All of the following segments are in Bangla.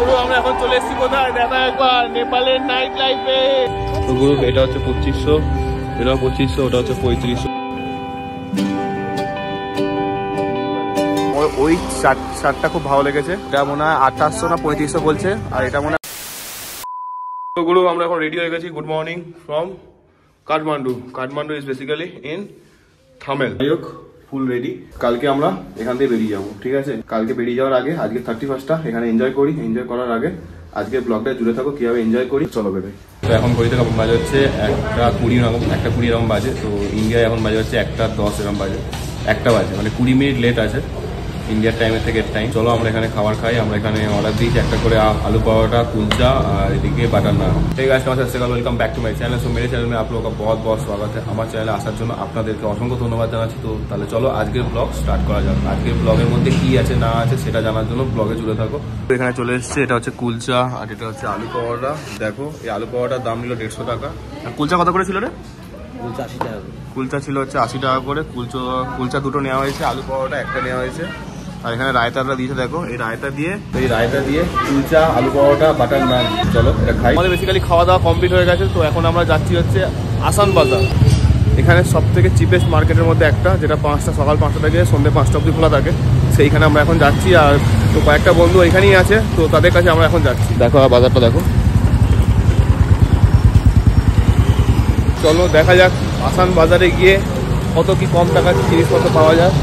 গুরু আমরা এখন চলে এসেছি কোথায় দেখা একবার নেপালের নাইট লাইফে। তো গুরু এটা হচ্ছে 2500, এটা 2500, ওটা হচ্ছে 3500। ওই শার্টটা খুব ভালো লেগেছে, এটা মনে হয় 2800 না 3500 বলছে, আর এটা মনে হয়। তো গুরু আমরা এখন রেডি হয়ে গেছি। Good morning from Kathmandu. Kathmandu is basically in Thamel. Full ready, কালকে আমরা এখান থেকে বেরিয়ে যাবো। ঠিক আছে, কালকে বেরিয়ে যাওয়ার আগে আজকে 31st এখানে এনজয় করি। এনজয় করার আগে আজকে ব্লগটা জুড়ে থাকো কিভাবে এনজয় করি, চলো বেরোই। তো এখন ঘড়িতে বাজে হচ্ছে 1:20 এরকম বাজে। তো ইন্ডিয়ায় এখন বাজে হচ্ছে 1:10 এরকম বাজে, 1টা বাজে, মানে 20 মিনিট লেট আছে ইন্ডিয়ার টাইমের থেকে টাইম। চলো আমরা এখানে খাবার খাই। আমরা এখানে অর্ডার দিয়েছি একটা করে आलू पराठा, कुलचा और এদিকে বাটার নান। ঠিক আছে, নমস্কার, সবাইকে welcome back to my channel. So মেরে চ্যানেল में आप लोगों का बहुत बहुत स्वागत है। আমার চ্যানেলে আসার জন্য আপনাদেরকে অসংখ্য ধন্যবাদ জানাচ্ছি। তো তাহলে চলো আজকের ব্লগ স্টার্ট করা যাক। আজকের ব্লগের মধ্যে কি আছে না আছে সেটা জানার জন্য ব্লগে জুড়ে থাকো। এখানে চলে এসেছে, এটা হচ্ছে কুলচা আর এটা হচ্ছে আলু পরোটা। দেখো এই আলু পরোটার দাম নিল 150 টাকা। আর কুলচা কত করে ছিল রে? কুলচা 80 টাকা। কুলচা ছিল হচ্ছে 80 টাকা করে। কুলচা দুটো নেওয়া হয়েছে, আলু পরোটা একটা নেওয়া হয়েছে। আর এখানে রায়তাটা দিয়েছে, দেখো এই রায়তা দিয়ে কুলচা, আলু পরোটা, বাটার নান। চলো এটা খাই। আমাদের বেসিক্যালি খাওয়া দাওয়া কমপ্লিট হয়ে গেছে। তো এখন আমরা যাচ্ছি হচ্ছে আসান বাজার। এখানে সব থেকে চিপেস্ট মার্কেটের মধ্যে একটা, যেটা সকাল 5টা থেকে সন্ধ্যে 5টা অবধি খোলা থাকে। সেইখানে আমরা এখন যাচ্ছি। আর তো কয়েকটা বন্ধু এখানেই আছে, তো তাদের কাছে আমরা এখন যাচ্ছি। দেখো বাজারটা দেখো। চলো দেখা যাক আসান বাজারে গিয়ে কত কি কম টাকার জিনিসপত্র পাওয়া যায়।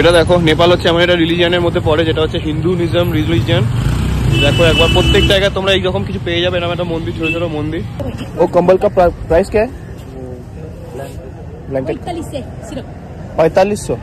এটা দেখো, নেপাল হচ্ছে এমন একটা রিলিজিয়ানের মধ্যে পড়ে যেটা হচ্ছে হিন্দুইজম রিলিজিয়ান। দেখো একবার প্রত্যেক জায়গায় তোমরা এইরকম কিছু পেয়ে যাবে। এরকম একটা মন্দির, ছোট ছোট মন্দির। ও কম্বল কা প্রাইস क्या है? 4500।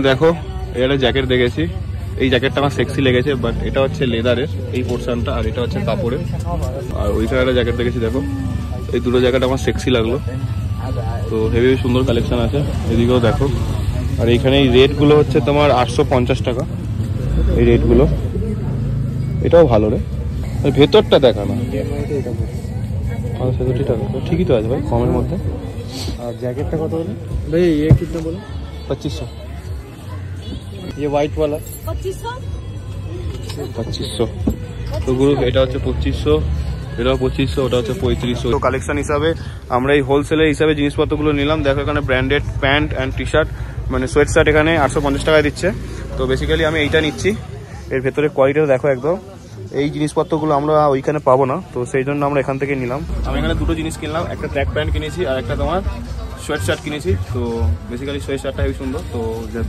দেখো এটা জ্যাকেট দেখেছি, এই জ্যাকেটটা আমার সেক্সি লেগেছে, বাট এটা হচ্ছে লেদারের এই পোর্শনটা, আর এটা হচ্ছে কাপড়ের। আর ওইখানে একটা জ্যাকেট দেখেছি, দেখো এই দুটো জ্যাকেট আমার সেক্সি লাগলো। তো হেভি সুন্দর কালেকশন আছে, এদিকেও দেখো। আর এইখানে এই রেটগুলো হচ্ছে তোমার 850 টাকা এই রেটগুলো। এটাও ভালো রে, ভেতরটা দেখা না 65 টাকা। ঠিকই তো আছে ভাই, কমের মধ্যে। আর জ্যাকেটটা কত বলে ভাই? ये कितना बोले? 2500। ये व्हाइट वाला 2500। তো গুরু এটা হচ্ছে 2500, এটাও 2500, ওটা হচ্ছে 3500। তো কালেকশন হিসাবে আমরা এই হোলসেলের হিসাবে জিনিসপত্রগুলো নিলাম। দেখো এখানে branded pant and T shirt, মানে সোয়েট শার্ট এখানে 850 টাকায় দিচ্ছে। তো বেসিক্যালি আমি এইটা নিচ্ছি। এর ভেতরে কোয়ালিটিটা দেখো একদম। এই জিনিসপত্রগুলো আমরা ওইখানে পাবো না, তো সেই জন্য আমরা এখান থেকে নিলাম। আমি এখানে দুটো জিনিস কিনলাম, একটা ট্র্যাক প্যান্ট কিনেছি আর একটা তোমার সোয়েট শার্ট কিনেছি। তো বেসিক্যালি সোয়েট শার্টটা হেবি সুন্দর। তো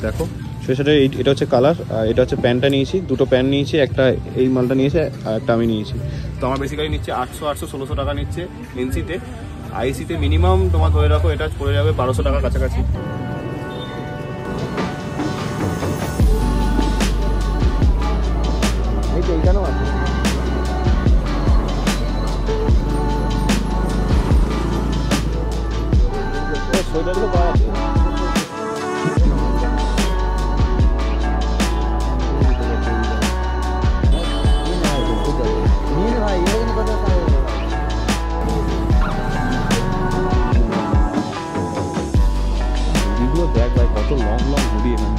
দেখো সোয়েট শার্টের এটা হচ্ছে কালার, আর এটা হচ্ছে প্যান্টটা নিয়েছি। দুটো প্যান্ট নিয়েছি, একটা এই মালটা নিয়েছে আর একটা আমি নিয়েছি। তো আমার বেসিক্যালি নিচ্ছে 800-1600 টাকা নিচ্ছে এনসিতে। আইসিতে মিনিমাম তোমার ধরে রাখো এটা পড়ে যাবে 1200 টাকার কাছাকাছি। এইখানেও আছে সোয়েটারগুলো পাওয়া যাচ্ছে। দেখ ভাই কত লং লং ঘুরি এখানে।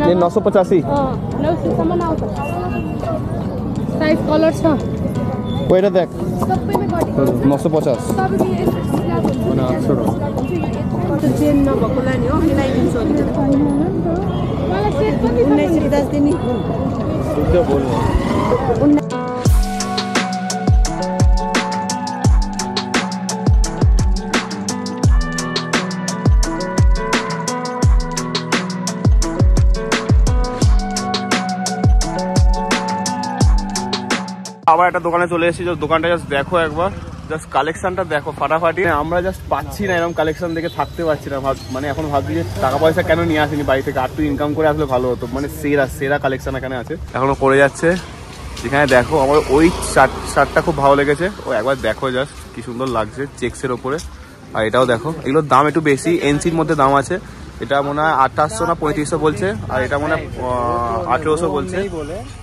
ये 985 900सम्म आउँछ। साइज कलर छ पहिला देख 950 भने 800 चेन नभएकोलाई नि हो मिलाइदिन्छु अलिकति। मलाई सेट 19 दिन ही तुम क्या बोल रहे हो? আবার একটা দোকানে চলে এসেছি, দোকানটা জাস্ট দেখো একবার, জাস্ট কালেকশনটা দেখো ফাটাফাটি। আমরা জাস্ট পাচ্ছি না এরকম কালেকশন দেখে, থাকতে পারছি না। মানে এখন ভাবছি যে টাকা পয়সা কেন নিয়ে আসিনি বাড়ি থেকে, আর তুই ইনকাম করে আসলে ভালো হতো। মানে সেরা সেরা কালেকশন এখানে আছে, এখনো করে যাচ্ছে। যেখানে দেখো আমার ওই শার্টটা খুব ভালো লেগেছে, ও একবার দেখো জাস্ট কি সুন্দর লাগছে চেক্সের ওপরে। আর এটাও দেখো, এগুলোর দাম একটু বেশি, এনসির মধ্যে দাম আছে। এটা মনে হয় 2800 না 3500 বলছে, আর এটা মনে হয় 1800 বলছে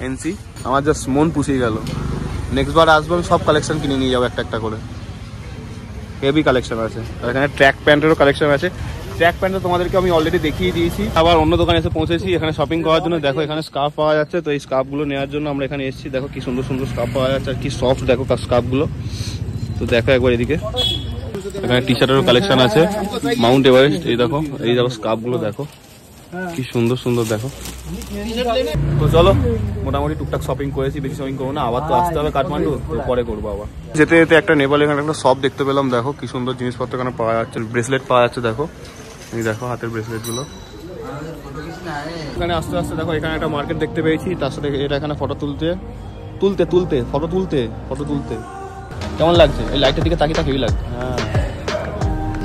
এনসি। আমার জাস্ট মন পুষিয়ে গেল। নেক্সট বার আসবো আমি সব কালেকশন কিনে নিয়ে যাবো একটা একটা করে, হেভি কালেকশন আছে। আর এখানে ট্র্যাক প্যান্টেরও কালেকশন আছে। ট্র্যাক প্যান্টটা তোমাদেরকে আমি অলরেডি দেখিয়ে দিয়েছি। আবার অন্য দোকানে এসে পৌঁছেছি এখানে শপিং করার জন্য। দেখো এখানে স্কার্ফ পাওয়া যাচ্ছে, তো এই স্কার্ফগুলো নেওয়ার জন্য আমরা এখানে এসেছি। দেখো কি সুন্দর সুন্দর স্কার্ফ পাওয়া যাচ্ছে, আর কি সফট দেখো স্কার্ফগুলো। তো দেখো একবার এদিকে, এখানে টি শার্টেরও কালেকশন আছে, মাউন্ট এভারেস্ট। এই দেখো স্কার্ফগুলো দেখো কি সুন্দর সুন্দর দেখো। তো চলো মোটামুটি টুকটাক শপিং করেছি, বেশি শপিং করবো না, আবার তো আসতে হবে কাঠমান্ডু, তো পরে করবো আবার। যেতে যেতে একটা নেপাল এখানে একটা শপ দেখতে পেলাম। দেখো কি সুন্দর জিনিসপত্র এখানে পাওয়া যাচ্ছে, ব্রেসলেট পাওয়া যাচ্ছে। দেখো এই দেখো হাতের ব্রেসলেট গুলো। এখানে আস্তে আস্তে দেখো এখানে একটা মার্কেট দেখতে পেয়েছি, তার সাথে এটা এখানে ফটো তুলতে কেমন লাগছে? এই লাইটের দিকে তাকিয়ে হেভি লাগছে। হ্যাঁ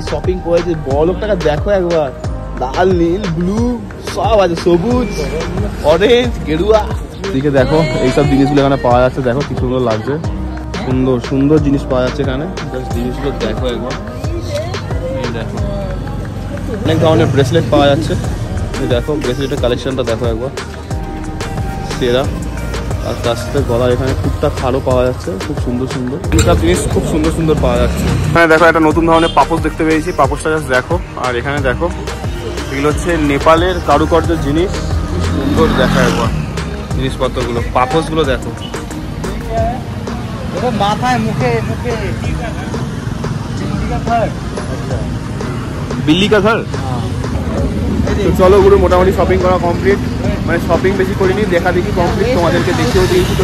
শপিং করেছি, বড় লোকটাকে দেখো একবার, লাল নীল ব্লু সব আছে, সবুজ অরেঞ্জ গেরুয়া। দিকে দেখো এইসব জিনিসগুলো এখানে পাওয়া যাচ্ছে। দেখো কি সুন্দর লাগছে, সুন্দর সুন্দর জিনিস পাওয়া যাচ্ছে এখানে। জাস্ট জিনিসগুলো দেখো একবার, এই দেখো অনেক ধরনের ব্রেসলেট পাওয়া যাচ্ছে। এই দেখো ব্রেসলেটের কালেকশনটা দেখো একবার, সেরা। আর তার সাথে গলা এখানে টুকটাক খাড়ও পাওয়া যাচ্ছে, খুব সুন্দর সুন্দর এইসব জিনিস খুব সুন্দর সুন্দর পাওয়া যাচ্ছে। এখানে দেখো একটা নতুন ধরনের পাপোশ দেখতে পেয়েছি, পাপোশটা জাস্ট দেখো। আর এখানে দেখো এগুলো হচ্ছে নেপালের কারুকার্যের জিনিস, সুন্দর দেখা একবার জিনিসপত্রগুলো, পাপোশগুলো দেখো। মাথায় মুখে বিল্লি কা ঘর। তো চলো গুরু, মোটামুটি শপিং করা কমপ্লিট। মানে শপিং বেশি করিনি, দেখা দেখি কমপ্লিট, তোমাদেরকে দেখিয়েও দিয়েছি। তো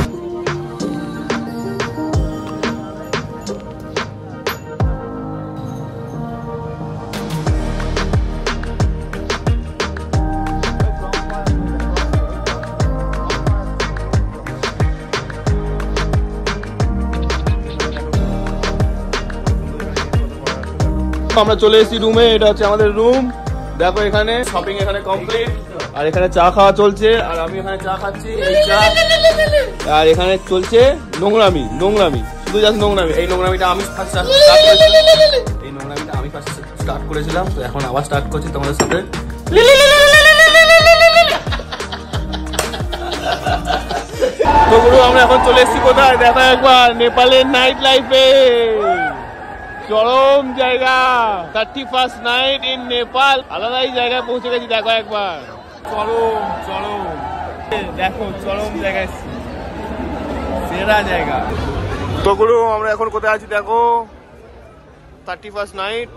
আমরা চলে এসেছি রুমে, এটা হচ্ছে আমাদের রুম। দেখো এখানে শপিং এখানে কমপ্লিট, আর এখানে চা খাওয়া চলছে, আর আমি এখানে চা খাচ্ছি এই চা। আর এখানে চলছে নোংরামি, শুধু জাস্ট নোংরামি। এই নোংরামিটা আমি ফার্স্ট স্টার্ট করেছিলাম, তো এখন আবার স্টার্ট করছি তোমাদের সাথে। তো গুরু আমরা এখন চলে এসেছি কোথায় দেখা একবার, নেপালের নাইট লাইফে। চরম জায়গা, 31st নাইট ইন নেপাল, আলাদাই জায়গায় পৌঁছে গেছি। দেখো একবার চরম দেখো, চরম জায়গায়, সেরা জায়গা। তো গুরু আমরা এখন কোথায় আছি দেখো, 31st night,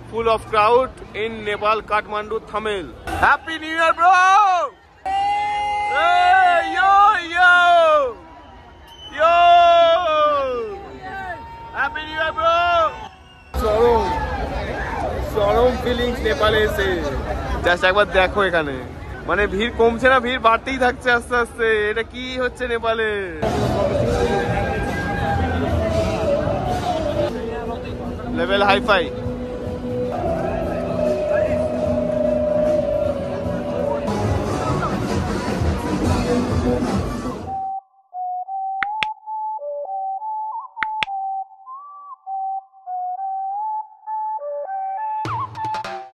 full of crowd in Nepal, Kathmandu, Thamel. Happy new year bro, yo happy new year bro. চরম ফিলিংস নেপালে এসে, জাস্ট একবার দেখো এখানে। মানে ভিড় কমছে না, ভিড় বাড়তেই থাকছে আস্তে আস্তে। এটা কি হচ্ছে নেপালে? Level hi fi.